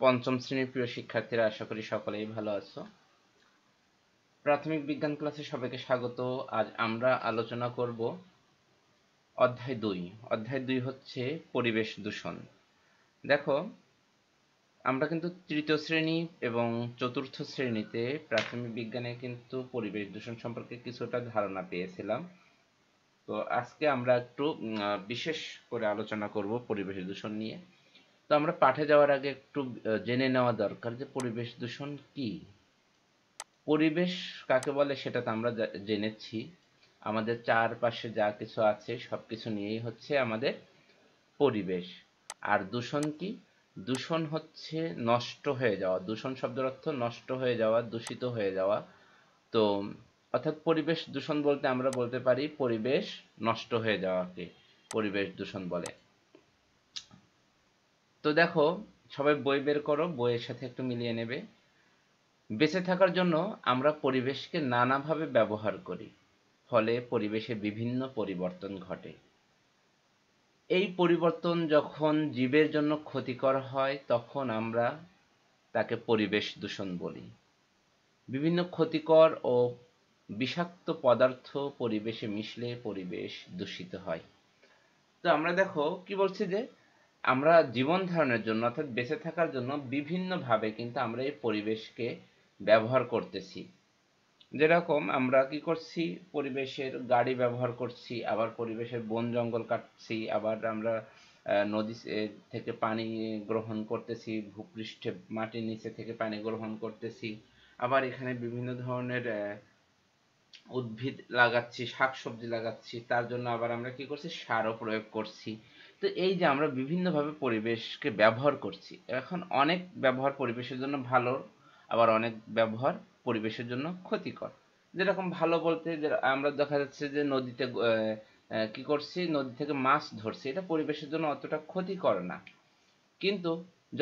পঞ্চম শ্রেণীর প্রিয় শিক্ষার্থীরা, আশা করি সকলেই ভালো আছো। প্রাথমিক বিজ্ঞান ক্লাসে সবাইকে স্বাগত। আজ আমরা আলোচনা করব অধ্যায় 2 হচ্ছে পরিবেশ দূষণ। দেখো, আমরা কিন্তু তৃতীয় শ্রেণী এবং চতুর্থ শ্রেণীতে প্রাথমিক বিজ্ঞানে কিন্তু পরিবেশ দূষণ সম্পর্কে কিছুটা ধারণা পেয়েছিলাম। তো আজকে আমরা একটু বিশেষ করে আলোচনা করব পরিবেশ দূষণ নিয়ে। তো আমরা পাঠে যাওয়ার আগে একটু জেনে নেওয়া দরকার যে পরিবেশ দূষণ কি। পরিবেশ কাকে বলে সেটা তো আমরা জেনেছি। আমাদের চারপাশে যা কিছু আছে সবকিছু নিয়েই হচ্ছে আমাদের পরিবেশ। আর দূষণ কি? দূষণ হচ্ছে নষ্ট হয়ে যাওয়া। দূষণ শব্দের অর্থ নষ্ট হয়ে যাওয়া, দূষিত হয়ে যাওয়া। তো অর্থাৎ পরিবেশ দূষণ বলতে আমরা বলতে পারি পরিবেশ নষ্ট হয়ে যাওয়াকে পরিবেশ দূষণ বলে। তো দেখো, সবাই বই বের করো, বইয়ের সাথে একটু মিলিয়ে নেবে। বেঁচে থাকার জন্য আমরা পরিবেশকে নানাভাবে ব্যবহার করি, ফলে পরিবেশে বিভিন্ন পরিবর্তন ঘটে। এই পরিবর্তন যখন জীবের জন্য ক্ষতিকর হয় তখন আমরা তাকে পরিবেশ দূষণ বলি। বিভিন্ন ক্ষতিকর ও বিষাক্ত পদার্থ পরিবেশে মিশলে পরিবেশ দূষিত হয়। তো আমরা দেখো কি বলছি যে আমরা জীবন ধারণের জন্য অর্থাৎ বেঁচে থাকার জন্য বিভিন্নভাবে কিন্তু আমরা এই পরিবেশকে ব্যবহার করতেছি। যেরকম আমরা কি করছি, পরিবেশের গাড়ি ব্যবহার করছি, আবার পরিবেশের বন জঙ্গল কাটছি, আবার আমরা নদী থেকে পানি গ্রহণ করতেছি, ভূপৃষ্ঠে মাটির নিচে থেকে পানি গ্রহণ করতেছি, আবার এখানে বিভিন্ন ধরনের উদ্ভিদ লাগাচ্ছি, শাকসবজি লাগাচ্ছি, তার জন্য আবার আমরা কি করছি, সারও প্রয়োগ করছি। তো এই যে আমরা বিভিন্নভাবে পরিবেশকে ব্যবহার করছি, এখন অনেক ব্যবহার পরিবেশের জন্য ভালো, আবার অনেক ব্যবহার পরিবেশের জন্য ক্ষতিকর। যেরকম ভালো বলতে যে আমরা দেখা যাচ্ছে যে নদীতে কি করছি, নদী থেকে মাছ ধরছি, এটা পরিবেশের জন্য অতটা ক্ষতিকর না। কিন্তু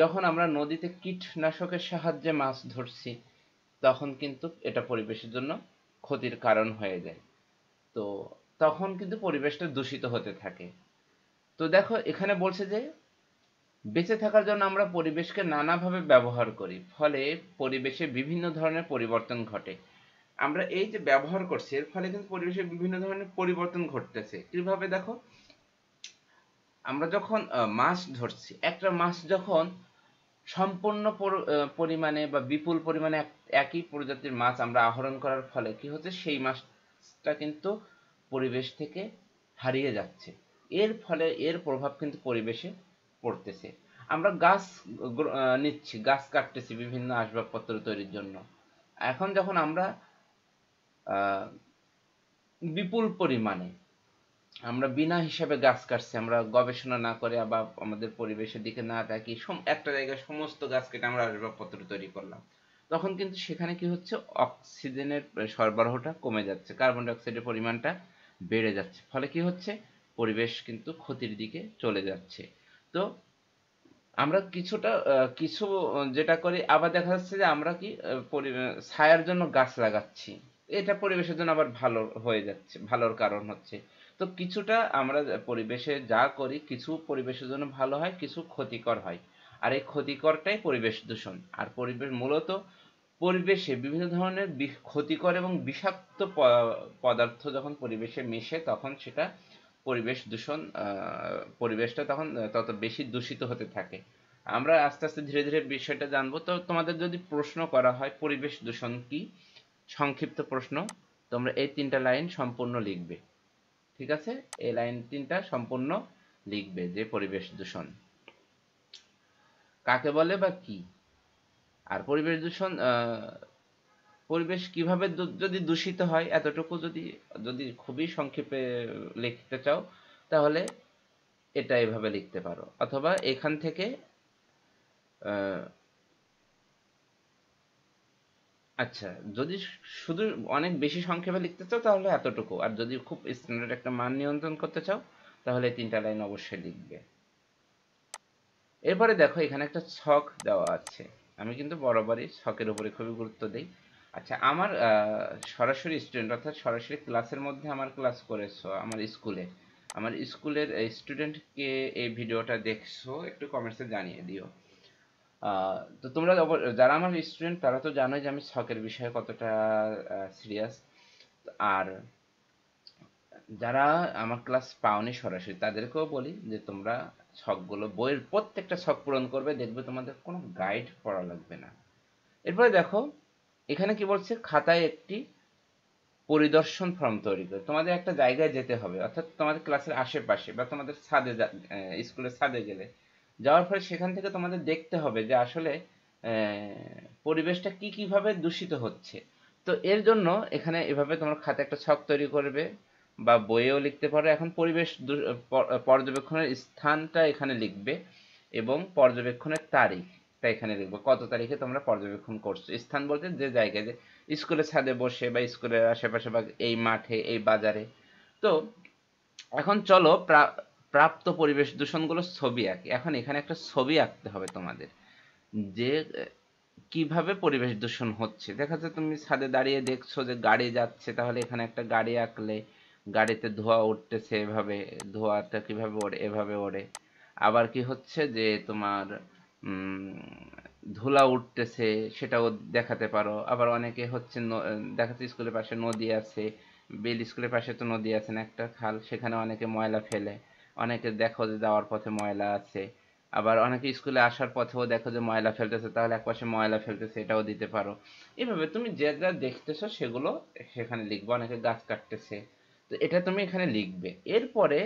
যখন আমরা নদীতে কীটনাশকের সাহায্যে মাছ ধরছি তখন কিন্তু এটা পরিবেশের জন্য ক্ষতির কারণ হয়ে যায়। তো তখন কিন্তু পরিবেশটা দূষিত হতে থাকে। তো দেখো এখানে বলছে যে বেঁচে থাকার জন্য আমরা পরিবেশকে নানাভাবে ব্যবহার করি, ফলে পরিবেশে বিভিন্ন ধরনের পরিবর্তন ঘটে। আমরা এই যে ব্যবহার করছি এর ফলে কিন্তু পরিবেশে বিভিন্ন ধরনের পরিবর্তন ঘটতেছে। কিভাবে দেখো, আমরা যখন মাছ ধরছি, একটা মাছ যখন সম্পূর্ণ পরিমাণে বা বিপুল পরিমাণে একই প্রজাতির মাছ আমরা আহরণ করার ফলে কি হচ্ছে, সেই মাছটা কিন্তু পরিবেশ থেকে হারিয়ে যাচ্ছে। এর ফলে এর প্রভাব কিন্তু পরিবেশে পড়তেছে। আমরা গাছ নিচ্ছি, গাছ কাটতেছি বিভিন্ন আসবাবপত্র তৈরির জন্য। এখন যখন আমরা বিপুল পরিমাণে আমরা বিনা হিসাবে গাছ কাটছি, আমরা গবেষণা না করে বা আমাদের পরিবেশের দিকে না তাকিয়ে একটা জায়গায় সমস্ত গাছ কেটে আমরা আসবাবপত্র তৈরি করলাম, তখন কিন্তু সেখানে কি হচ্ছে, অক্সিজেনের সরবরাহটা কমে যাচ্ছে, কার্বন ডাই অক্সাইডের পরিমাণটা বেড়ে যাচ্ছে, ফলে কি হচ্ছে, পরিবেশ কিন্তু ক্ষতির দিকে চলে যাচ্ছে। তো আমরা কিছু যেটা করি, আবার দেখা যাচ্ছে যে আমরা কি ছায়ার জন্য গাছ লাগাচ্ছি, এটা পরিবেশের জন্য আবার ভালো হয়ে যাচ্ছে, ভালোর কারণ হচ্ছে। তো কিছুটা আমরা পরিবেশে যা করি, কিছু পরিবেশের জন্য ভালো হয়, কিছু ক্ষতিকর হয়। আর এই ক্ষতিকরটাই পরিবেশ দূষণ। আর পরিবেশ মূলত পরিবেশে বিভিন্ন ধরনের ক্ষতিকর এবং বিষাক্ত পদার্থ যখন পরিবেশে মেশে তখন সেটা পরিবেশ দূষণ, পরিবেশটা তখন তত বেশি দূষিত হতে থাকে। আমরা আস্তে আস্তে ধীরে ধীরে বিষয়টা জানবো। তো তোমাদের যদি প্রশ্ন করা হয় পরিবেশ দূষণ কি, সংক্ষিপ্ত প্রশ্ন, তোমরা এই 3টা লাইন সম্পূর্ণ লিখবে। ঠিক আছে, এই লাইন 3টা সম্পূর্ণ লিখবে যে পরিবেশ দূষণ কাকে বলে বা কি। আর পরিবেশ দূষণ পরিবেশ কিভাবে যদি দূষিত হয় এতটুকু যদি যদি খুবই সংক্ষেপে লিখতে চাও তাহলে এটা এভাবে লিখতে পারো, অথবা এখান থেকে আচ্ছা, যদি শুধু অনেক বেশি সংক্ষেপে লিখতে চাও তাহলে এতটুকু, আর যদি খুব স্ট্যান্ডার্ড একটা মান নিয়ন্ত্রণ করতে চাও তাহলে এই 3টা লাইন অবশ্যই লিখবে। এরপরে দেখো এখানে একটা ছক দেওয়া আছে, আমি কিন্তু বরাবরই ছকের উপরে খুবই গুরুত্ব দিই। আচ্ছা, আমার সরাসরি স্টুডেন্ট অর্থাৎ সরাসরি ক্লাসের মধ্যে আমার ক্লাস করেছো আমার স্কুলের স্টুডেন্টকে এই ভিডিওটা দেখছো, একটু কমেন্টসে জানিয়ে দিও। তো তোমরা যারা আমার স্টুডেন্ট তারা তো জানোই যে আমি ছকের বিষয়ে কতটা সিরিয়াস। আর যারা আমার ক্লাস পাওনি সরাসরি তাদেরকেও বলি যে তোমরা ছকগুলো বইয়ের প্রত্যেকটা ছক পূরণ করবে, দেখবে তোমাদের কোনো গাইড পড়া লাগবে না। এরপরে দেখো এখানে কি বলছে, খাতায় একটি পরিদর্শন ফর্ম তৈরি করে তোমাদের একটা জায়গায় যেতে হবে, অর্থাৎ তোমাদের ক্লাসের আশেপাশে বা তোমাদের ছাদে স্কুলের ছাদে গেলে যাওয়ার পরে সেখান থেকে তোমাদের দেখতে হবে যে আসলে পরিবেশটা কিভাবে দূষিত হচ্ছে। তো এর জন্য এখানে এভাবে তোমরা খাতায় একটা ছক তৈরি করবে বা বইয়েও লিখতে পারো। এখন পরিবেশ পর্যবেক্ষণের স্থানটা এখানে লিখবে এবং পর্যবেক্ষণের তারিখটা এখানে লিখবে, কত তারিখে তোমরা পর্যবেক্ষণ করছো। স্থান বলতে যে জায়গায়, যে স্কুলের ছাদে বসে বা স্কুলের আশেপাশে বা এই মাঠে এই বাজারে। তো এখন চলো প্রাপ্ত পরিবেশ দূষণগুলোর ছবি আঁকি। এখন এখানে একটা ছবি আঁকতে হবে তোমাদের, যে কিভাবে পরিবেশ দূষণ হচ্ছে। দেখা যাচ্ছে তুমি ছাদে দাঁড়িয়ে দেখছো যে গাড়ি যাচ্ছে, তাহলে এখানে একটা গাড়ি আঁকলে গাড়িতে ধোঁয়া উঠতেছে, এভাবে ধোঁয়াটা কিভাবে ওড়ে, এভাবে ওড়ে। আবার কি হচ্ছে যে তোমার ধুলা উঠতেছে, সেটাও দেখাতে পারো। আবার অনেকে হচ্ছে দেখাচ্ছে স্কুলের পাশে নদী আছে, বেল স্কুলের পাশে তো নদী আছে না, একটা খাল, সেখানে অনেকে ময়লা ফেলে। অনেকে দেখো যে যাওয়ার পথে ময়লা আছে। আবার অনেকে স্কুলে আসার পথেও দেখো যে ময়লা ফেলতেছে, তাহলে একপাশে ময়লা ফেলতেছে, এটাও দিতে পারো। এভাবে তুমি যে যা দেখতেছো সেগুলো সেখানে লিখবে। অনেকে গাছ কাটতেছে, তো এটা তুমি এখানে লিখবে। এরপরে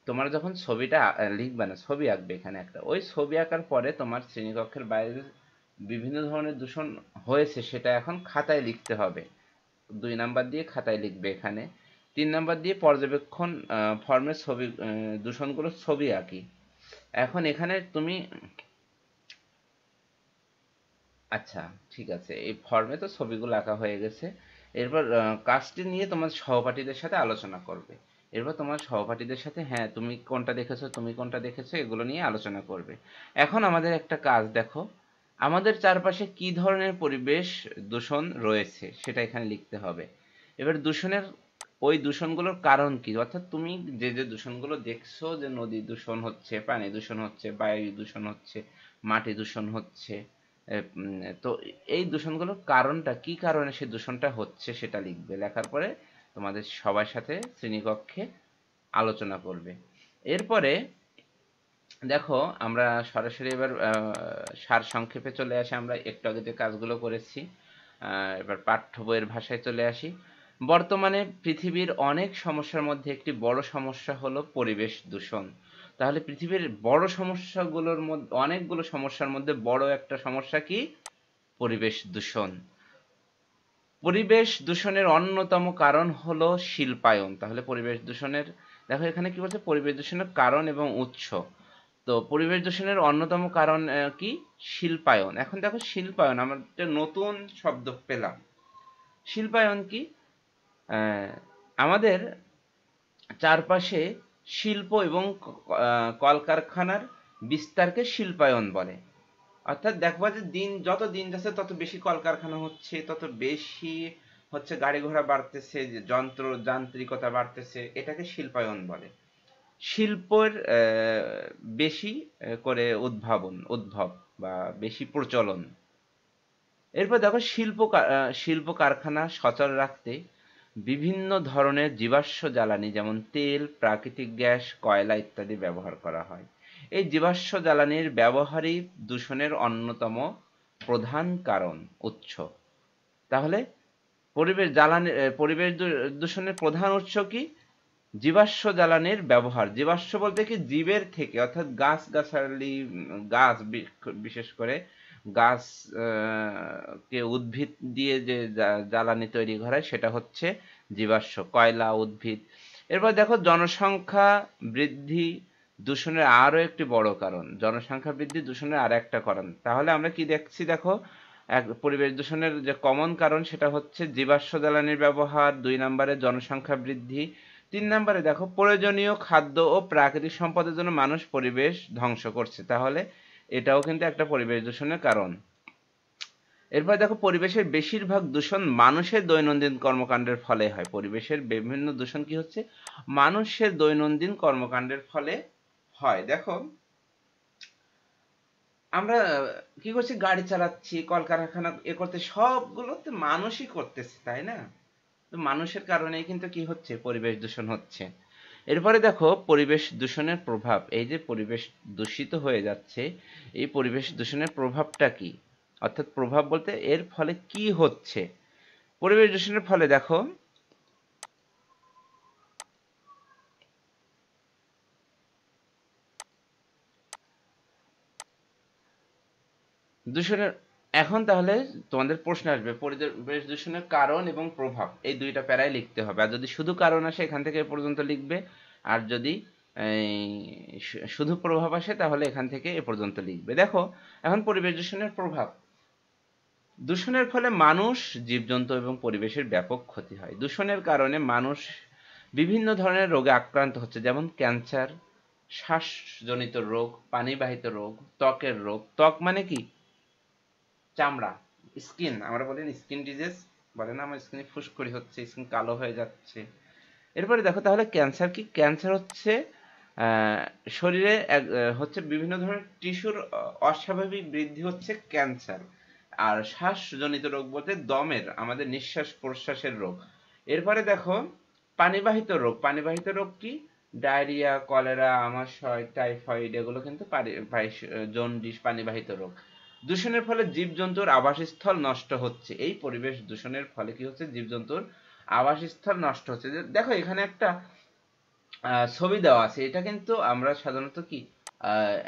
তোমার যখন ছবিটা লিখবে না, ছবি আঁকবে এখানে একটা, ওই ছবি আঁকার পরে তোমার শ্রেণীকক্ষের বাইরে বিভিন্ন ধরনের দূষণ হয়েছে সেটা এখন খাতায় লিখতে হবে। 2 নাম্বার দিয়ে খাতায় লিখবে এখানে। 3 নাম্বার দিয়ে পর্যবেক্ষণ ফর্মের ছবি, দূষণগুলোর ছবি আঁকি। এখন এখানে তুমি, আচ্ছা ঠিক আছে, এই ফর্মে তো ছবিগুলো আঁকা হয়ে গেছে। এরপর কাজটি নিয়ে তোমার সহপাঠীদের সাথে আলোচনা করবে। এরপর তোমার সহপাঠীদের সাথে, হ্যাঁ তুমি কোনটা দেখেছো, তুমি কোনটা দেখেছো, এগুলো নিয়ে আলোচনা করবে। এখন আমাদের একটা কাজ দেখো, আমাদের চারপাশে কি ধরনের পরিবেশ দূষণ রয়েছে সেটা এখানে লিখতে হবে। এবার দূষণের, ওই দূষণগুলোর কারণ কি, অর্থাৎ তুমি যে যে দূষণগুলো দেখছো, যে নদী দূষণ হচ্ছে, পানি দূষণ হচ্ছে, বায়ু দূষণ হচ্ছে, মাটি দূষণ হচ্ছে, তো এই দূষণগুলোর কারণটা কি, কারণে সেই দূষণটা হচ্ছে সেটা লিখবে। লেখার পরে তোমাদের সবার সাথে শ্রেণীকক্ষে আলোচনা করবে। এরপরে দেখো আমরা সরাসরি এবার সারসংক্ষেপে চলে আসি। আমরা একটু আগে যে কাজগুলো করেছি, এবার পাঠ্য বইয়ের ভাষায় চলে আসি। বর্তমানে পৃথিবীর অনেক সমস্যার মধ্যে একটি বড় সমস্যা হলো পরিবেশ দূষণ। তাহলে পৃথিবীর বড় সমস্যাগুলোর মধ্যে, অনেকগুলো সমস্যার মধ্যে বড় একটা সমস্যা কি, পরিবেশ দূষণ। পরিবেশ দূষণের অন্যতম কারণ হলো শিল্পায়ন। তাহলে পরিবেশ দূষণের, দেখো এখানে কি বলছে, পরিবেশ দূষণের কারণ এবং উৎস। তো পরিবেশ দূষণের অন্যতম কারণ কি, শিল্পায়ন। এখন দেখো শিল্পায়ন, আমরা একটা নতুন শব্দ পেলাম। শিল্পায়ন কি, আহ, আমাদের চারপাশে শিল্প এবং কলকারখানার বিস্তারকে শিল্পায়ন বলে। অর্থাৎ দেখবা যে যত দিন যাচ্ছে তত বেশি কলকারখানা হচ্ছে, তত বেশি হচ্ছে গাড়ি ঘোড়া বাড়তেছে, যে যান্ত্রিকতা বাড়তেছে, এটাকে শিল্পায়ন বলে। শিল্পের বেশি করে উদ্ভব বা বেশি প্রচলন। এরপর দেখো শিল্প কারখানা সচল রাখতে বিভিন্ন ধরনের জীবাশ্ম জ্বালানি, যেমন তেল, প্রাকৃতিক গ্যাস, কয়লা ইত্যাদি ব্যবহার করা হয়। এই জীবাশ্ম জ্বালানির ব্যবহারই দূষণের অন্যতম প্রধান কারণ, উৎস। তাহলে পরিবেশ দূষণের প্রধান উৎস কি, জীবাশ্ম জ্বালানির ব্যবহার। জীবাশ্ম বলতে কি, জীবের থেকে, অর্থাৎ গাছগাছালি, গাছ বিশেষ করে গাছ কে উদ্ভিদ দিয়ে যে জ্বালানি তৈরি করা হয় সেটা হচ্ছে জীবাশ্ম, কয়লা, উদ্ভিদ। এরপর দেখো জনসংখ্যা বৃদ্ধি দূষণের আরো একটি বড় কারণ। জনসংখ্যা বৃদ্ধি দূষণের আর একটা কারণ। তাহলে আমরা কি দেখছি দেখো, পরিবেশ দূষণের যে কমন কারণ সেটা হচ্ছে জীবাশ্ম জ্বালানির ব্যবহার, 2 নম্বরে জনসংখ্যা বৃদ্ধি, 3 নম্বরে দেখো প্রয়োজনীয় খাদ্য ও প্রাকৃতিক সম্পদের জন্য মানুষ পরিবেশ ধ্বংস করছে। তাহলে এটাও কিন্তু একটা পরিবেশ দূষণের কারণ। এরপর দেখো পরিবেশের বেশিরভাগ দূষণ মানুষের দৈনন্দিন কর্মকাণ্ডের ফলে হয়। পরিবেশের বিভিন্ন দূষণ কি হচ্ছে, মানুষের দৈনন্দিন কর্মকাণ্ডের ফলে হয়। দেখো আমরা কি করছি, গাড়ি চালাচ্ছি, কলকারখানা করতে, সবগুলো তো মানুষই করতেছে, তাই না? তো মানুষের কারণেই কিন্তু কি হচ্ছে, পরিবেশ দূষণ হচ্ছে। এরপরে দেখো পরিবেশ দূষণের প্রভাব। এই যে পরিবেশ দূষিত হয়ে যাচ্ছে, এই পরিবেশ দূষণের প্রভাবটা কি? অর্থাৎ প্রভাব বলতে এর ফলে কি হচ্ছে। পরিবেশ দূষণের ফলে দেখো দূষণের, এখন তাহলে তোমাদের প্রশ্ন আসবে পরিবেশ দূষণের কারণ এবং প্রভাব, এই দুইটা প্যারায় লিখতে হবে। আর যদি শুধু কারণ আসে এখান থেকে এ পর্যন্ত লিখবে, আর যদি এই শুধু প্রভাব আসে তাহলে এখান থেকে এ পর্যন্ত লিখবে। দেখো এখন পরিবেশ দূষণের প্রভাব। দূষণের ফলে মানুষ, জীবজন্তু এবং পরিবেশের ব্যাপক ক্ষতি হয়। দূষণের কারণে মানুষ বিভিন্ন ধরনের রোগে আক্রান্ত হচ্ছে, যেমন ক্যান্সার, শ্বাসজনিত রোগ, পানিবাহিত রোগ, ত্বকের রোগ। ত্বক মানে কি? চামড়া, স্কিন, আমরা বলি স্কিন ডিজিজ, বলে না আমার স্কিনে ফুসকুড়ি হচ্ছে, স্কিন কালো হয়ে যাচ্ছে। এরপরে দেখো তাহলে ক্যান্সার কি? ক্যান্সার হচ্ছে আহ, শরীরে হচ্ছে বিভিন্ন ধরনের টিস্যুর অস্বাভাবিক বৃদ্ধি হচ্ছে ক্যান্সার। আর শ্বাসজনিত রোগ বলতে দমের, আমাদের নিঃশ্বাস প্রশ্বাসের রোগ। এরপরে দেখো পানিবাহিত রোগ। পানিবাহিত রোগ কি? ডায়রিয়া, কলেরা, আমাশয়, টাইফয়েড, এগুলো কিন্তু জন্ডিস পানিবাহিত রোগ। দূষণের ফলে জীবজন্তুর আবাসস্থল নষ্ট হচ্ছে। এই পরিবেশ দূষণের ফলে কি হচ্ছে, জীবজন্তুর আবাসস্থল নষ্ট হচ্ছে। দেখো এখানে একটা ছবি দেওয়া আছে, এটা কিন্তু আমরা সাধারণত কি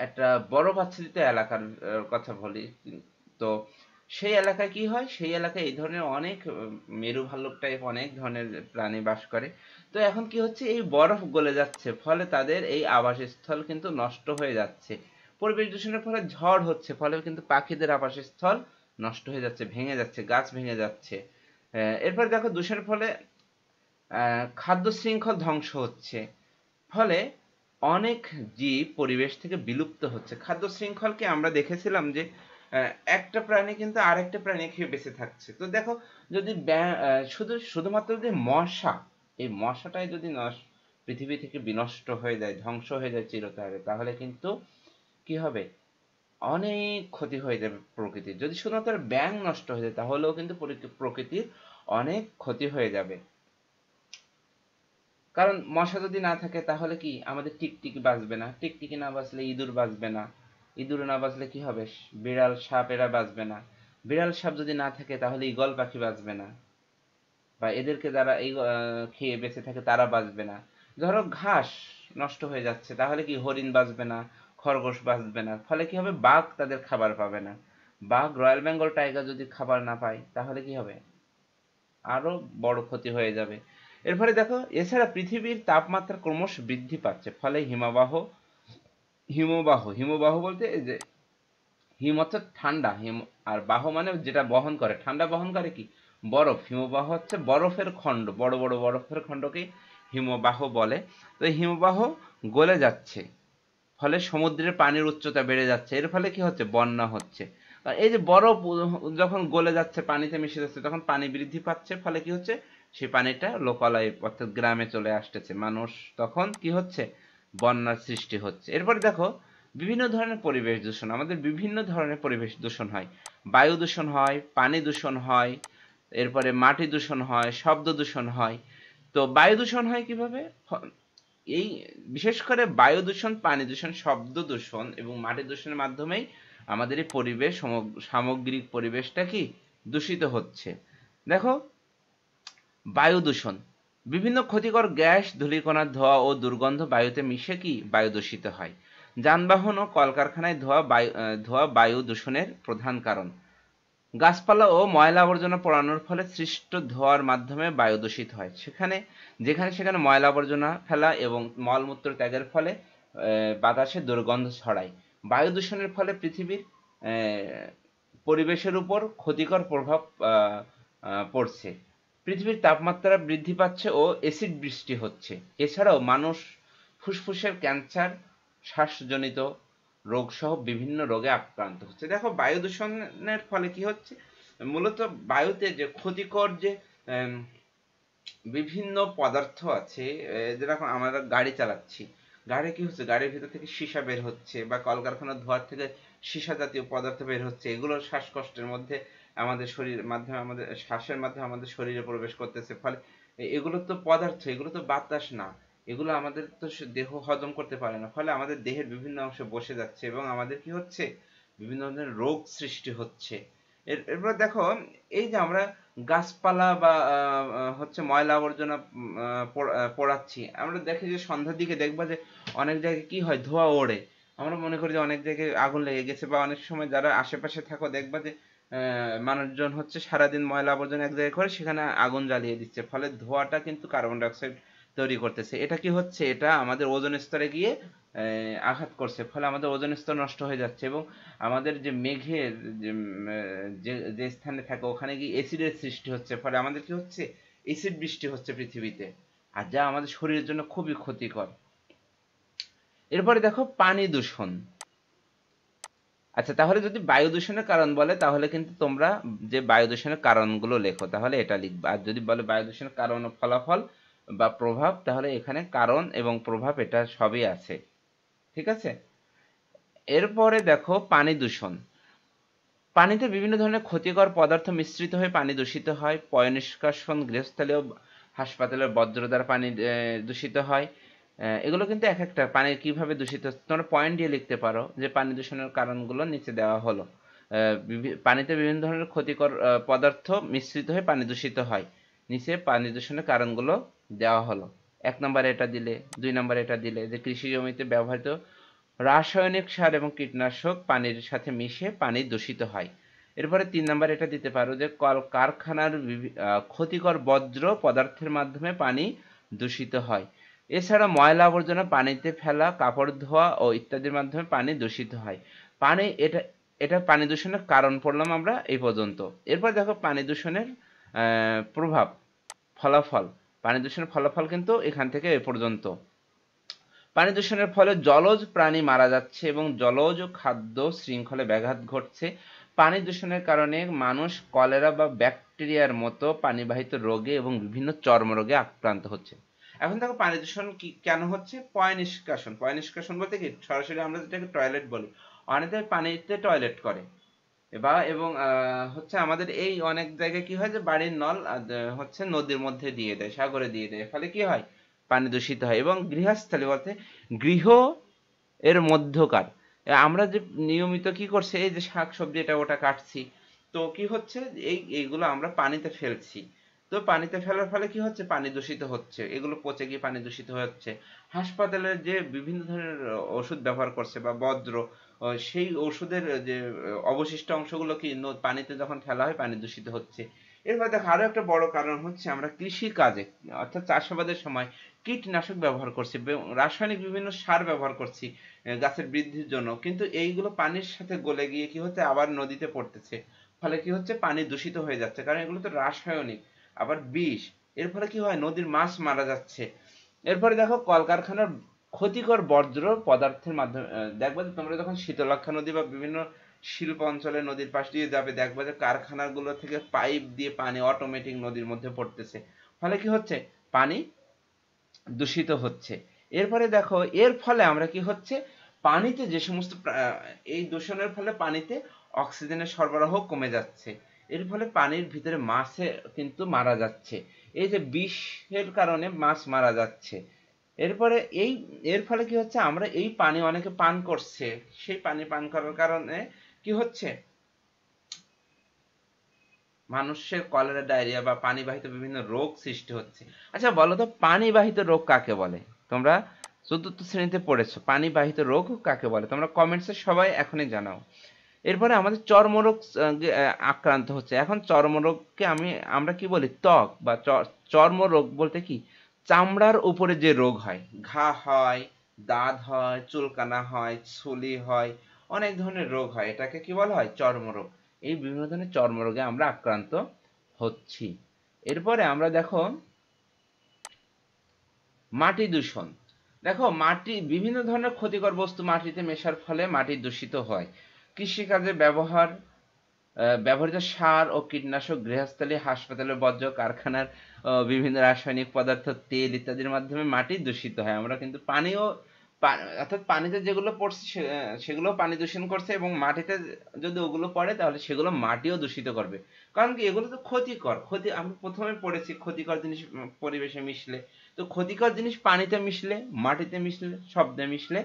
একটা বরফ আচ্ছাদিত এলাকার কথা বলি। তো সেই এলাকায় কি হয়, সেই এলাকায় এই ধরনের অনেক মেরু ভাল্লুক টাইপ অনেক ধরনের প্রাণী বাস করে। তো এখন কি হচ্ছে, এই বরফ গলে যাচ্ছে, ফলে তাদের এই আবাসস্থল কিন্তু নষ্ট হয়ে যাচ্ছে। পরিবেশ দূষণের ফলে ঝড় হচ্ছে, ফলে কিন্তু পাখিদের আবাসস্থল নষ্ট হয়ে যাচ্ছে, ভেঙে যাচ্ছে, গাছ ভেঙে যাচ্ছে। এরপর দেখো দূষণের ফলে খাদ্য শৃঙ্খল ধ্বংস হচ্ছে, ফলে অনেক জীব পরিবেশ থেকে বিলুপ্ত হচ্ছে। খাদ্য শৃঙ্খলকে আমরা দেখেছিলাম যে একটা প্রাণী কিন্তু আরেকটা প্রাণী খেয়ে বেঁচে থাকছে। তো দেখো যদি শুধুমাত্র যে মশা, এই মশাটাই যদি পৃথিবী থেকে বিনষ্ট হয়ে যায়, ধ্বংস হয়ে যায় চিরতরে, তাহলে কিন্তু কি হবে, অনেক ক্ষতি হয়ে যাবে প্রকৃতির। যদি শুধুমাত্র ব্যাঙ নষ্ট হয়ে যায় তাহলেও কিন্তু প্রকৃতির অনেক ক্ষতি হয়ে যাবে। কারণ মশা যদি না থাকে তাহলে কি আমাদের টিকটিকি বাঁচবে না, টিকটিকি না বাঁচলে ইঁদুর বাঁচবে না, ইঁদুর না বাঁচলে কি হবে, বিড়াল সাপ এরা বাঁচবে না, বিড়াল সাপ যদি না থাকে তাহলে ঈগল পাখি বাঁচবে না, বা এদেরকে যারা এই খেয়ে বেঁচে থাকে তারা বাঁচবে না। ধরো ঘাস নষ্ট হয়ে যাচ্ছে তাহলে কি হরিণ বাঁচবে না, খরগোশ বাঁচবে না, ফলে কি হবে, বাঘ তাদের খাবার পাবে না। বাঘ, রয়্যাল বেঙ্গল টাইগার যদি খাবার না পায় তাহলে কি হবে, আরো বড় ক্ষতি হয়ে যাবে। এরপরে দেখো এছাড়া পৃথিবীর তাপমাত্রা ক্রমশ বৃদ্ধি পাচ্ছে, ফলে হিমবাহ বলতে এই যে হিম অর্থাৎ ঠান্ডা, হিম আর বাহ মানে যেটা বহন করে, ঠান্ডা বহন করে কি, বরফ। হিমবাহ হচ্ছে বরফের খণ্ড, বড় বড় বরফের খণ্ডকে হিমবাহ বলে। তো এই হিমবাহ গলে যাচ্ছে, ফলে সমুদ্রের পানির উচ্চতা বেড়ে যাচ্ছে, এর ফলে কি হচ্ছে, বন্যা হচ্ছে। আর এই যে বরফ যখন গলে যাচ্ছে, পানিতে মিশে যাচ্ছে, তখন পানি বৃদ্ধি পাচ্ছে, ফলে কি হচ্ছে, সেই পানিটা লোকালয়ে অর্থাৎ গ্রামে চলে আসতেছে, মানুষ তখন কি হচ্ছে, বন্যার সৃষ্টি হচ্ছে। এরপরে দেখো বিভিন্ন ধরনের পরিবেশ দূষণ, আমাদের বিভিন্ন ধরনের পরিবেশ দূষণ হয়। বায়ু দূষণ হয়, পানি দূষণ হয়, এরপরে মাটি দূষণ হয়, শব্দ দূষণ হয়। তো বায়ু দূষণ হয় কিভাবে? এই বিশেষ করে বায়ু দূষণ, পানি দূষণ, শব্দ দূষণ এবং মাটি দূষণের মাধ্যমেই আমাদের এই পরিবেশ, সামগ্রিক পরিবেশটা কি দূষিত হচ্ছে। দেখো বায়ু দূষণ, বিভিন্ন ক্ষতিকর গ্যাস, ধূলিকণার ধোঁয়া ও দুর্গন্ধ বায়ুতে মিশে কি বায়ু দূষিত হয়। যানবাহন ও কলকারখানায় ধোঁয়া বায়ু দূষণের প্রধান কারণ। গাছপালা ও ময়লা আবর্জনা পোড়ানোর ফলে সৃষ্ট ধোঁয়ার মাধ্যমে বায়ু দূষিত হয়। যেখানে সেখানে ময়লা আবর্জনা ফেলা এবং মলমূত্র ত্যাগের ফলে বাতাসে দুর্গন্ধ ছড়ায়। বায়ু দূষণের ফলে পৃথিবীর পরিবেশের উপর ক্ষতিকর প্রভাব পড়ছে। পৃথিবীর তাপমাত্রা বৃদ্ধি পাচ্ছে ও এসিড বৃষ্টি হচ্ছে। এছাড়াও মানুষ ফুসফুসের ক্যান্সার, শ্বাসজনিত রোগসহ বিভিন্ন রোগে আক্রান্ত হচ্ছে। দেখো বায়ু দূষণের ফলে কি হচ্ছে, মূলত বায়ুতে যে ক্ষতিকর যে বিভিন্ন পদার্থ আছে, যেরকম আমরা গাড়ি চালাচ্ছি, গাড়ি কি হচ্ছে, গাড়ির ভিতর থেকে সীসা বের হচ্ছে, বা কলকারখানার ধোঁয়ার থেকে সীসা জাতীয় পদার্থ বের হচ্ছে, এগুলো শ্বাসকষ্টের মধ্যে আমাদের শরীরের মাধ্যমে, আমাদের শ্বাসের মাধ্যমে আমাদের শরীরে প্রবেশ করতেছে। ফলে এগুলো তো পদার্থ, এগুলো তো বাতাস না, এগুলো আমাদের তো দেহ হজম করতে পারে না। ফলে আমাদের দেহের বিভিন্ন অংশে বসে যাচ্ছে এবং আমাদের কি হচ্ছে, বিভিন্ন ধরনের রোগ সৃষ্টি হচ্ছে। এরপর দেখো, এই যে আমরা গাছপালা বা হচ্ছে ময়লা আবর্জনা পোড়াচ্ছি, আমরা দেখি যে সন্ধ্যার দিকে দেখবা যে অনেক জায়গায় কি হয়, ধোঁয়া ওড়ে। আমরা মনে করি যে অনেক জায়গায় আগুন লেগে গেছে, বা অনেক সময় যারা আশেপাশে থাকো দেখবা যে মানুষজন হচ্ছে সারাদিন ময়লা আবর্জনা এক জায়গায় করে সেখানে আগুন জ্বালিয়ে দিচ্ছে। ফলে ধোঁয়াটা কিন্তু কার্বন ডাইঅক্সাইড তৈরি করতেছে। এটা কি হচ্ছে, এটা আমাদের ওজোন স্তরে গিয়ে আঘাত করছে। ফলে আমাদের ওজোন স্তর নষ্ট হয়ে যাচ্ছে এবং আমাদের যে মেঘের যে স্থানে থাকে ওখানে গিয়ে অ্যাসিডের সৃষ্টি হচ্ছে। ফলে আমাদের কি হচ্ছে, অ্যাসিড বৃষ্টি হচ্ছে পৃথিবীতে, আর যা আমাদের শরীরের জন্য খুবই ক্ষতিকর। এরপরে দেখো পানি দূষণ। আচ্ছা, তাহলে যদি বায়ু দূষণের কারণ বলে তাহলে কিন্তু তোমরা যে বায়ু দূষণের কারণগুলো লেখো, তাহলে এটা লিখবা। আর যদি বলে বায়ু দূষণের কারণ ও ফলাফল বা প্রভাব, তাহলে এখানে কারণ এবং প্রভাব এটা সবই আছে। ঠিক আছে। এরপরে দেখো পানি দূষণ। পানিতে বিভিন্ন ধরনের ক্ষতিকর পদার্থ মিশ্রিত হয়ে পানি দূষিত হয়। পয় নিষ্কাশন, গৃহস্থালী ও হাসপাতালের বর্জ্য দ্বারা পানি দূষিত হয়। এগুলো কিন্তু এক একটা পানি কিভাবে দূষিত হচ্ছে তোমরা পয়েন্ট দিয়ে লিখতে পারো, যে পানি দূষণের কারণগুলো নিচে দেওয়া হলো। পানিতে বিভিন্ন ধরনের ক্ষতিকর পদার্থ মিশ্রিত হয়ে পানি দূষিত হয়, নিচে পানি দূষণের কারণগুলো দেওয়া হলো। 1 নম্বরে এটা দিলে, 2 নম্বরে এটা দিলে, যে কৃষি জমিতে ব্যবহৃত রাসায়নিক সার এবং কীটনাশক পানির সাথে মিশে পানি দূষিত হয়। এরপরে 3 নম্বরে এটা দিতে পারো, যে কারখানার ক্ষতিকর বর্জ্য পদার্থের মাধ্যমে পানি দূষিত হয়। এছাড়া ময়লা আবর্জনা পানিতে ফেলা, কাপড় ধোয়া ও ইত্যাদির মাধ্যমে পানি দূষিত হয়। পানি এটা এটা পানি দূষণের কারণ পড়লাম আমরা এই পর্যন্ত। এরপর দেখো পানি দূষণের প্রভাব, ফলাফল। পানি দূষণের ফলাফল কিন্তু এখান থেকে এ পর্যন্ত। পানি দূষণের ফলে জলজ প্রাণী মারা যাচ্ছে এবং জলজ খাদ্য শৃঙ্খলে ব্যাঘাত ঘটছে। পানি দূষণের কারণে মানুষ কলেরা বা ব্যাকটেরিয়ার মতো পানিবাহিত রোগে এবং বিভিন্ন চর্মরোগে আক্রান্ত হচ্ছে। এখন দেখো পানি দূষণ কি কেন হচ্ছে। পয় নিষ্কাশন, পয় নিষ্কাশন বলতে কি, সরাসরি আমরা যেটাকে টয়লেট বলি, অনেকে পানিতে টয়লেট করে বা এবং হচ্ছে আমাদের এই অনেক জায়গায় কি হয়, যে বাড়ির নল হচ্ছে নদীর মধ্যে দিয়ে দেয়, সাগরে দিয়ে দেয়। ফলে কি হয়, পানি দূষিত হয়। এবং গৃহস্থলী বলতে গৃহ এর মধ্যকার আমরা যে নিয়মিত কি করছে, এই যে শাক সবজি এটা ওটা কাটছি, তো কি হচ্ছে, এইগুলো আমরা পানিতে ফেলছি। তো পানিতে ফেলার ফলে কি হচ্ছে, পানি দূষিত হচ্ছে, এগুলো পচে গিয়ে পানি দূষিত হচ্ছে। হাসপাতালে যে বিভিন্ন ধরনের ওষুধ ব্যবহার করছে বা বর্জ্য, সেই ওষুধের যে অবশিষ্ট অংশগুলো কি পানিতে যখন ফেলা হয় পানি দূষিত হচ্ছে। এরপর দেখো আরো একটা বড় কারণ হচ্ছে, আমরা কৃষি কাজে অর্থাৎ চাষাবাদের সময় কীটনাশক ব্যবহার করছি, রাসায়নিক বিভিন্ন সার ব্যবহার করছি গাছের বৃদ্ধির জন্য, কিন্তু এইগুলো পানির সাথে গলে গিয়ে কি হচ্ছে, আবার নদীতে পড়তেছে। ফলে কি হচ্ছে, পানি দূষিত হয়ে যাচ্ছে, কারণ এগুলো তো রাসায়নিক, আবার বিষ। এর ফলে কি হয়, নদীর মাছ মারা যাচ্ছে। এরপরে দেখো কলকারখানার ক্ষতিকর বর্জ্য পদার্থের মাধ্যমে দেখবা যে তোমরা যখন শীতলক্ষা নদী বা বিভিন্ন শিল্প অঞ্চলে নদীর পাশ দিয়ে যাবে, দেখবা যে কারখানাগুলো থেকে পাইপ দিয়ে পানি অটোমেটিক নদীর মধ্যে পড়তেছে। ফলে কি হচ্ছে, পানি দূষিত হচ্ছে। এরপরে দেখো এর ফলে আমরা কি হচ্ছে, পানিতে যে সমস্ত এই দূষণের ফলে পানিতে অক্সিজেনের সরবরাহ কমে যাচ্ছে। এর ফলে পানির ভিতরে মাছে কিন্তু মারা যাচ্ছে, এই যে বিষের কারণে মাছ মারা যাচ্ছে। এরপরে এর ফলে কি হচ্ছে, আমরা এই পানি অনেকে পান করছে, সেই পানি পান করার কারণে কি হচ্ছে, মানুষের কলেরা, ডায়রিয়া বা পানিবাহিত বিভিন্ন রোগ সৃষ্টি হচ্ছে। আচ্ছা বলো তো, পানিবাহিত রোগ কাকে বলে? তোমরা চতুর্থ শ্রেণীতে পড়েছো, পানিবাহিত রোগ কাকে বলে? তোমরা কমেন্টসে সবাই এখনই জানাও। এরপরে আমাদের চর্মরোগ আক্রান্ত হচ্ছে। এখন চর্মরোগকে আমরা কি বলি, ত্বক বা চর্মরোগ বলতে কি, চামড়ার উপরে যে রোগ হয়, ঘা হয়, দাঁত হয়, চুলকানা হয়, ছুলি হয়, অনেক ধরনের রোগ হয়, এটাকে কি বলা হয়, চর্মরোগ। এই বিভিন্ন ধরনের চর্মরোগে আমরা আক্রান্ত হচ্ছি। এরপরে আমরা দেখো মাটি দূষণ। দেখো মাটি, বিভিন্ন ধরনের ক্ষতিকর বস্তু মাটিতে মেশার ফলে মাটি দূষিত হয়। কৃষিকাজে ব্যবহৃত সার ও কীটনাশক, গৃহস্থালী, হাসপাতালের বর্জ্য, কারখানার বিভিন্ন রাসায়নিক পদার্থ, তেল ইত্যাদির মাধ্যমে মাটি দূষিত হয়। আমরা কিন্তু পানিও অর্থাৎ পানিতে যেগুলো পড়ছে সেগুলো পানি দূষণ করছে, এবং মাটিতে যদি ওগুলো পড়ে তাহলে সেগুলো মাটিও দূষিত করবে। কারণ কি, এগুলো তো ক্ষতিকর। আমি প্রথমে পড়েছি ক্ষতিকর জিনিস পরিবেশে মিশলে, তো ক্ষতিকর জিনিস পানিতে মিশলে, মাটিতে মিশলে, শব্দে মিশলে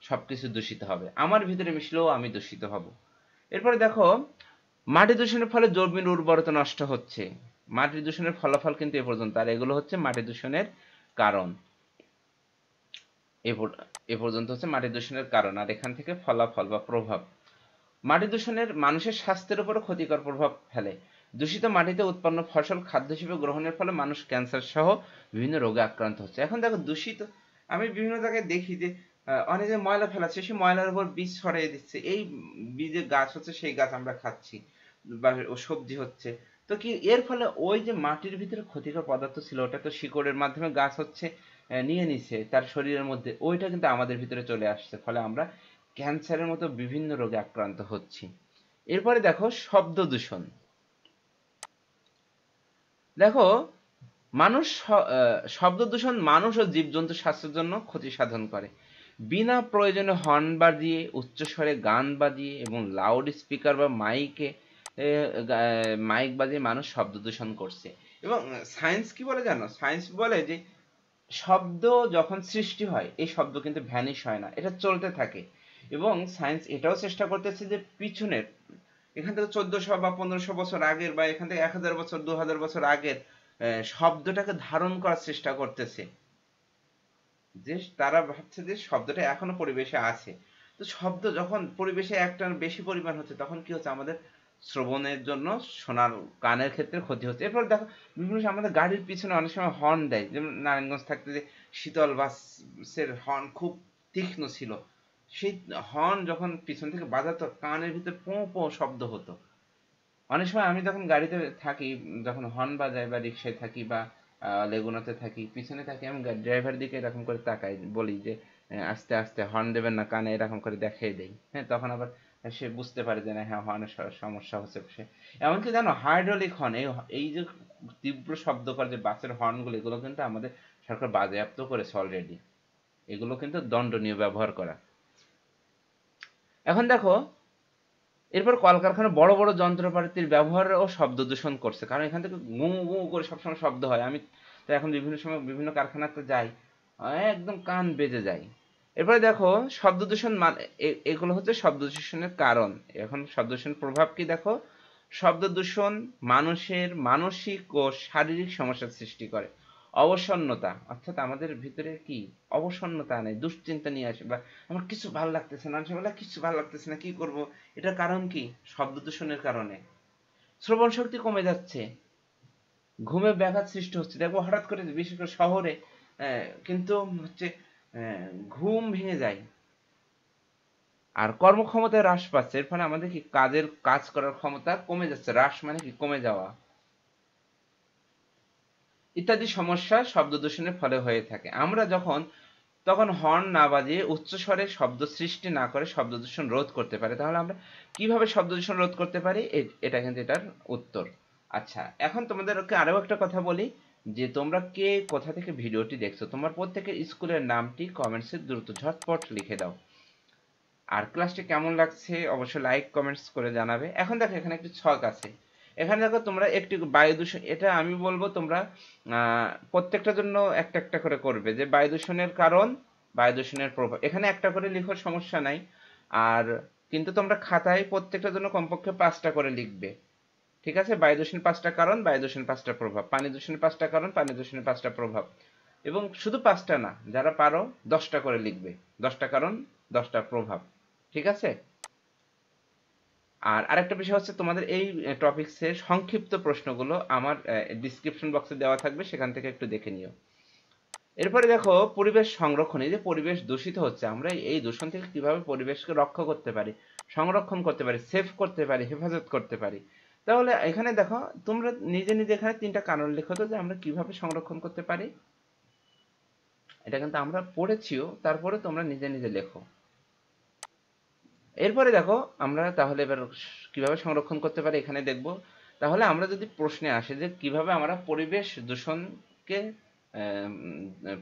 সবকিছু দূষিত হবে। আমার ভিতরে মিশলেও আমি দূষিত হব। এরপরে দেখো, মাটি দূষণের ফলে জমির উর্বরতা নষ্ট হচ্ছে। মাটি দূষণের ফলাফল কিন্তু এ পর্যন্ত, আর এগুলো হচ্ছে মাটি দূষণের কারণ। এ পর্যন্ত হচ্ছে মাটি দূষণের কারণ, আর এখান থেকে ফলাফল বা প্রভাব। মাটি দূষণের মানুষের স্বাস্থ্যের উপর ক্ষতিকর প্রভাব ফেলে। দূষিত মাটিতে উৎপন্ন ফসল খাদ্য হিসেবে গ্রহণের ফলে মানুষ ক্যান্সার সহ বিভিন্ন রোগে আক্রান্ত হচ্ছে। এখন দেখো, দূষিত, আমি বিভিন্ন জায়গায় দেখি যে অনেকে ময়লা ফেলাচ্ছে, সেই ময়লার উপর বীজ ছড়িয়ে দিচ্ছে, এই বীজে গাছ হচ্ছে, সেই গাছ আমরা খাচ্ছি বা সবজি হচ্ছে। তো কি এর ফলে ওই যে মাটির ভিতরে ক্ষতিকর পদার্থ ছিল, ওটা তো শিকড়ের মাধ্যমে গাছ হচ্ছে নিয়ে নিছে তার শরীরের মধ্যে, ওইটা কিন্তু আমাদের ভিতরে চলে আসছে, ফলে আমরা ক্যান্সারের মতো বিভিন্ন রোগে আক্রান্ত হচ্ছি। এরপরে দেখো, শব্দ দূষণ। দেখো, শব্দ দূষণ মানুষ ও জীবজন্তুর স্বাস্থ্যের জন্য ক্ষতি সাধন করে। বিনা প্রয়োজনে হর্ন বাজিয়ে, উচ্চস্বরে গান বাজিয়ে এবং লাউড স্পিকার বা মাইক বাজিয়ে মানুষ শব্দ দূষণ করছে। এবং সায়েন্স কি বলে জানো? সায়েন্স বলে যে শব্দ যখন সৃষ্টি হয়, এই শব্দ কিন্তু ভ্যানিশ হয় না, এটা চলতে থাকে। এবং সায়েন্স এটাও চেষ্টা করতেছে যে পিছনের, এখান থেকে 1400 বা 1500 বছর আগের, বা এখান থেকে 1000 বছর 2000 বছর আগের শব্দটাকে ধারণ করার চেষ্টা করতেছে। যে তারা ভাবছে যে শব্দটা এখনো পরিবেশে আছে। তো শব্দ যখন পরিবেশে একটা বেশি পরিমাণ হচ্ছে, তখন কি হচ্ছে, আমাদের শ্রবণের জন্য, শোনার কানের ক্ষেত্রে ক্ষতি হচ্ছে। এরপর দেখো, বিভিন্ন সময় আমাদের গাড়ির পিছনে অনেক সময় হর্ন দেয়, যেমন নারায়ণগঞ্জ থাকতে যে শীতল বাসের হর্ন খুব তীক্ষ্ণ ছিল, সেই হর্ন যখন পিছন থেকে বাজাতো, কানের ভিতরে পোঁ পোঁ শব্দ হতো। অনেক সময় আমি যখন গাড়িতে থাকি, যখন হর্ন বাজায় বা রিক্সায় থাকি বা লেগুনাতে থাকি, পিছনে থাকি, আমি ড্রাইভার দিকে এরকম করে তাকাই, বলি যে আস্তে আস্তে হর্ন দেবেন না, কানে এরকম করে দেখিয়ে দেই। হ্যাঁ, তখন আবার সে বুঝতে পারে যে না, হ্যাঁ, হর্নের সমস্যা হচ্ছে। সে এমনকি জানো, হাইড্রোলিক হর্ন, এই যে তীব্র শব্দকর যে বাসের হর্নগুলো, এগুলো কিন্তু আমাদের সরকার বাজেয়াপ্ত করেছে অলরেডি। এগুলো কিন্তু দণ্ডনীয় ব্যবহার করা। এখন দেখো, এরপর কলকারখানা বড় বড় যন্ত্রপাতির ব্যবহারও শব্দ দূষণ করছে, কারণ এখান থেকে গু গু করে সবসময় শব্দ হয়। আমি তো এখন বিভিন্ন সময় বিভিন্ন কারখানাতে যাই, একদম কান বেজে যায়। এরপরে দেখো, শব্দ দূষণ এগুলো হচ্ছে শব্দ দূষণের কারণ। এখন শব্দ দূষণের প্রভাব কি দেখো, শব্দ দূষণ মানুষের মানসিক ও শারীরিক সমস্যার সৃষ্টি করে। অবসন্নতা, অর্থাৎ আমাদের ভিতরে কি অবসন্নতা নেই, দুশ্চিন্তা নিয়ে আসে, বা আমার কিছু ভালো লাগতেছে না, বেলা কিছু ভালো লাগতেছে না, কি করব? এটার কারণ কি? শব্দ দূষণের কারণে। শ্রবণ শক্তি কমে যাচ্ছে, ঘুমে ব্যাঘাত সৃষ্টি হচ্ছে। দেখবো হঠাৎ করে, বিশেষ করে শহরে কিন্তু হচ্ছে ঘুম ভেঙে যায়, আর কর্মক্ষমতায় হ্রাস পাচ্ছে। এর ফলে আমাদের কি কাজ করার ক্ষমতা কমে যাচ্ছে। হ্রাস মানে কি? কমে যাওয়া ইত্যাদি সমস্যা শব্দ দূষণের ফলে হয়ে থাকে। আমরা তখন হর্ন না বাজিয়ে উচ্চস্বরে শব্দ সৃষ্টি না করে শব্দ দূষণ রোধ করতে পারি। তাহলে আমরা কিভাবে শব্দ দূষণ রোধ করতে পারি, এটা কিন্তু এটার উত্তর। আচ্ছা, এখন তোমাদেরকে আরো একটা কথা বলি, যে তোমরা কে কোথা থেকে ভিডিওটি দেখছো, তোমার প্রত্যেকের স্কুলের নামটি কমেন্টসে দ্রুত ঝটপট লিখে দাও। আর ক্লাসটি কেমন লাগছে অবশ্যই লাইক কমেন্টস করে জানাবে। এখন দেখো, এখানে একটি ছক আছে, এখানে দেখো তোমরা একটি বায়ু দূষণ, এটা আমি বলবো তোমরা প্রত্যেকটার জন্য একটা একটা করে করবে, যে বায়ু দূষণের কারণ, বায়ু দূষণের প্রভাব, এখানে একটা করে লিখো, সমস্যা নাই। আর কিন্তু তোমরা খাতায় প্রত্যেকটার জন্য কমপক্ষে 5টা করে লিখবে, ঠিক আছে? বায়ু দূষণের 5টা কারণ, বায়ু দূষণের 5টা প্রভাব, পানি দূষণের 5টা কারণ, পানি দূষণের 5টা প্রভাব। এবং শুধু 5টা না, যারা পারো 10টা করে লিখবে, 10টা কারণ, 10টা প্রভাব, ঠিক আছে? আর আরেকটা বিষয় হচ্ছে, তোমাদের এই টপিকসের সংক্ষিপ্ত প্রশ্নগুলো আমার ডিসক্রিপশন বক্সে দেওয়া থাকবে, সেখান থেকে একটু দেখে নিও। এরপরে দেখো, পরিবেশ সংরক্ষণ। এই যে পরিবেশ দূষিত হচ্ছে, আমরা এই দূষণ থেকে কিভাবে পরিবেশকে রক্ষা করতে পারি, সংরক্ষণ করতে পারি, সেভ করতে পারি, হেফাজত করতে পারি। তাহলে এখানে দেখো, তোমরা নিজে নিজে এখানে 3টা কারণ লিখো তো, যে আমরা কিভাবে সংরক্ষণ করতে পারি। এটা কিন্তু আমরা পড়েছিও, তারপরে তোমরা নিজে নিজে লেখো। এরপরে দেখো, আমরা তাহলে এবার কিভাবে সংরক্ষণ করতে পারি এখানে দেখব। তাহলে আমরা যদি প্রশ্নে আসে যে কিভাবে আমরা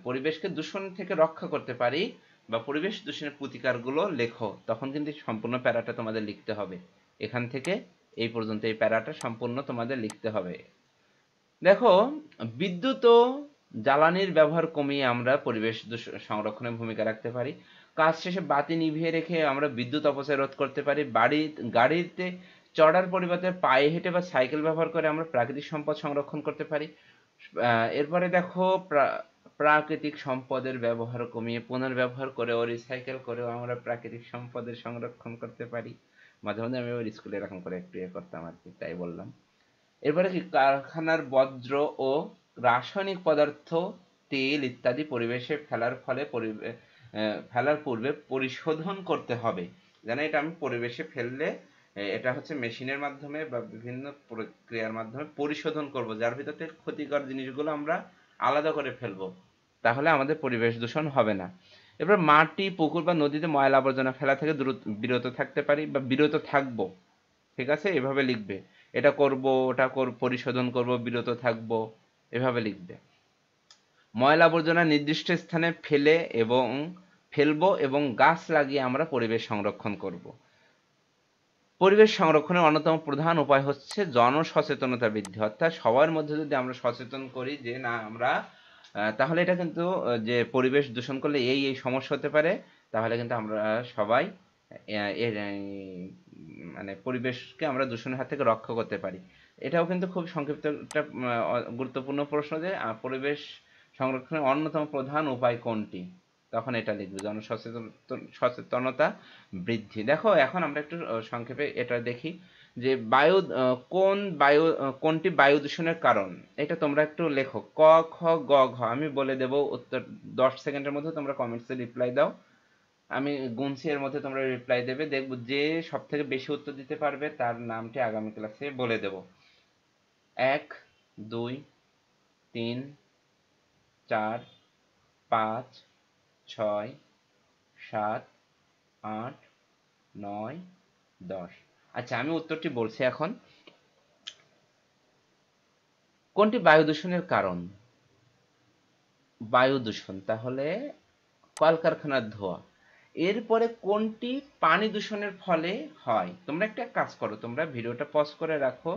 পরিবেশকে দূষণ থেকে রক্ষা করতে পারি, বা পরিবেশ দূষণের প্রতিকারগুলো লেখো, তখন কিন্তু সম্পূর্ণ প্যারাটা তোমাদের লিখতে হবে। এখান থেকে এই পর্যন্ত এই প্যারাটা সম্পূর্ণ তোমাদের লিখতে হবে। দেখো, বিদ্যুৎ ও জ্বালানির ব্যবহার কমিয়ে আমরা পরিবেশ সংরক্ষণে ভূমিকা রাখতে পারি। কাজ শেষে বাতি নিভিয়ে রেখে আমরা বিদ্যুৎ অপচয় রোধ করতে পারি। গাড়িতে চড়ার পরিবর্তে পায়ে হেঁটে বা সাইকেল ব্যবহার করে আমরা প্রাকৃতিক সম্পদ সংরক্ষণ করতে পারি। এরপরে দেখো, প্রাকৃতিক সম্পদের ব্যবহার কমিয়ে পুনর্ব্যবহার করেও রিসাইকেল করেও আমরা প্রাকৃতিক সম্পদের সংরক্ষণ করতে পারি। মাঝে মাঝে আমি ওই স্কুলে এরকম করে একটু ইয়ে করতাম আর কি, তাই বললাম। এরপরে কি, কারখানার বর্জ্য ও রাসায়নিক পদার্থ, তেল ইত্যাদি পরিবেশে ফেলার পূর্বে পরিশোধন করতে হবে। যেন এটা আমি পরিবেশে ফেললে এটা হচ্ছে মেশিনের মাধ্যমে বা বিভিন্ন প্রক্রিয়ার মাধ্যমে পরিশোধন করব, যার ভিতর থেকে ক্ষতিকর জিনিসগুলো আমরা আলাদা করে ফেলবো, তাহলে আমাদের পরিবেশ দূষণ হবে না। এবার মাটি, পুকুর বা নদীতে ময়লা আবর্জনা ফেলা থেকে বিরত থাকতে পারি বা বিরত থাকবো। ঠিক আছে, এভাবে লিখবে। এটা করব, ওটা পরিশোধন করব, বিরত থাকব, এভাবে লিখবে। ময়লা আবর্জনা নির্দিষ্ট স্থানে ফেলবো এবং গাছ লাগিয়ে আমরা পরিবেশ সংরক্ষণ করব। পরিবেশ সংরক্ষণের অন্যতম প্রধান উপায় হচ্ছে জনসচেতনতা বৃদ্ধি, অর্থাৎ সবার মধ্যে যদি আমরা সচেতন করি যে না আমরা, তাহলে এটা কিন্তু যে পরিবেশ দূষণ করলে এই এই সমস্যা হতে পারে, তাহলে কিন্তু আমরা সবাই এর মানে পরিবেশকে আমরা দূষণের হাত থেকে রক্ষা করতে পারি। এটাও কিন্তু খুব সংক্ষিপ্ত একটা গুরুত্বপূর্ণ প্রশ্ন যে পরিবেশ সংরক্ষণের অন্যতম প্রধান উপায় কোনটি, তখন এটা লিখবে সচেতনতা বৃদ্ধি। দেখো, এখন আমরা একটু সংক্ষেপে এটা দেখি যে কোনটি বায়ু দূষণের কারণ, এটা তোমরা একটু লেখো। ক, খ, গ, ঘ আমি বলে দেব উত্তর, 10 সেকেন্ডের মধ্যে তোমরা কমেন্টসে রিপ্লাই দাও। আমি গুনছি, এর মধ্যে তোমরা রিপ্লাই দেবে, দেখব যে সব থেকে বেশি উত্তর দিতে পারবে তার নামটি আগামী ক্লাসে বলে দেব। 1, 2, 3, 4, 5, 6, 7, 8, 9, 10। আচ্ছা, আমি উত্তরটি বলছি এখন। কোনটি বায়ু দূষণের কারণ? বায়ু দূষণ, তাহলে কলকারখানার ধোঁয়া। এরপরে কোনটি পানি দূষণের ফলে হয়? তোমরা একটা কাজ করো, তোমরা ভিডিওটা পজ করে রাখো,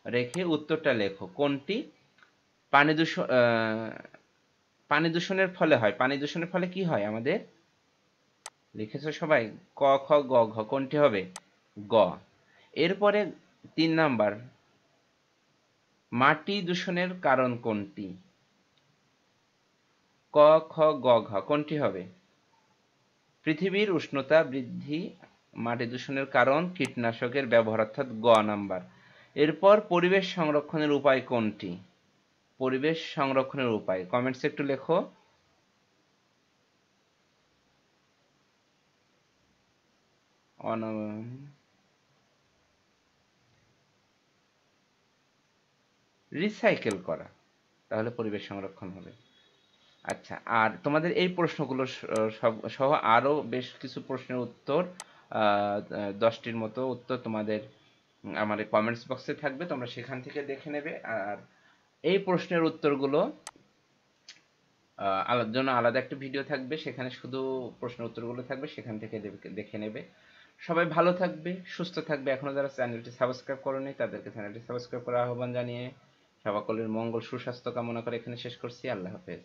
রেখে উত্তরটা লেখো। কোনটি পানি দূষণের ফলে হয়? পানি দূষণের ফলে কি হয় আমাদের? লিখেছো সবাই? ক, খ, গ, ঘ কোনটি হবে? গ। এরপরে 3 নাম্বার, মাটি দূষণের কারণ কোনটি? ক, খ, গ, ঘ কোনটি হবে? পৃথিবীর উষ্ণতা বৃদ্ধি মাটি দূষণের কারণ কীটনাশকের ব্যবহার, অর্থাৎ গ নাম্বার। এরপর পরিবেশ সংরক্ষণের উপায় কোনটি? পরিবেশ সংরক্ষণের উপায় কমেন্টসে একটু লেখো। রিসাইকেল করা, তাহলে পরিবেশ সংরক্ষণ হবে। আচ্ছা, আর তোমাদের এই প্রশ্নগুলো সহ আরও বেশ কিছু প্রশ্নের উত্তর, 10টির মতো উত্তর তোমাদের আমার কমেন্টস বক্সে থাকবে, তোমরা সেখান থেকে দেখে নেবে। আর এই প্রশ্নের উত্তরগুলো জন্য আলাদা একটা ভিডিও থাকবে, সেখানে শুধু প্রশ্নের উত্তরগুলো থাকবে, সেখান থেকে দেখে নেবে। সবাই ভালো থাকবে, সুস্থ থাকবে। এখনো যারা চ্যানেলটি সাবস্ক্রাইব করোনি তাদেরকে চ্যানেলটি সাবস্ক্রাইব করার আহ্বান জানিয়ে সকলের মঙ্গল সুস্বাস্থ্য কামনা করে এখানে শেষ করছি। আল্লাহ হাফেজ।